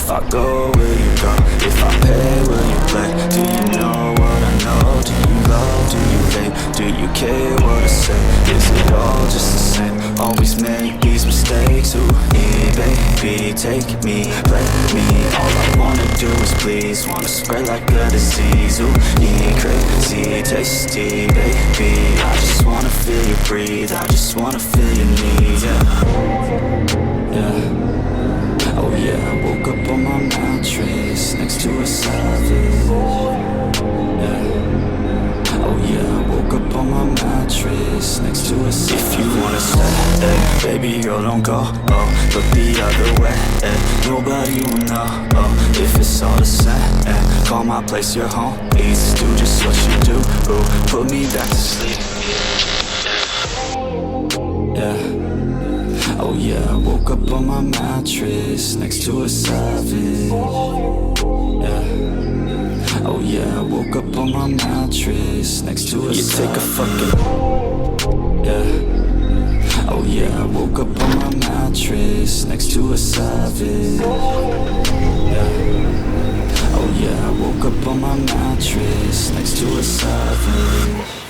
If I go, will you go? If I pay, will you play? Do you know what I know? Do you love, do you hate? Do you care what I say? Is it all just the same? Always make these mistakes. Ooh, yeah, baby, take me, play me. All I wanna do is please, wanna spread like a disease. Ooh, yeah, crazy, tasty, baby. I just wanna feel you breathe, I just wanna feel your needs, yeah. Yeah. Oh yeah, I woke up on my mattress next to a savage. Yeah. Oh yeah, I woke up on my mattress next to a savage. If you wanna stay, baby girl, don't go. Oh, look the other way. Nobody will know. Oh, if it's all the same. Call my place your home. Please do just what you do. Ooh, put me back to sleep. Yeah. Oh yeah, I woke up on my mattress next to a savage. Yeah. Oh yeah, I woke up on my mattress next to a savage. You take a fucking. Yeah. Oh yeah, I woke up on my mattress next to a savage. Yeah. Oh yeah, I woke up on my mattress next to a savage.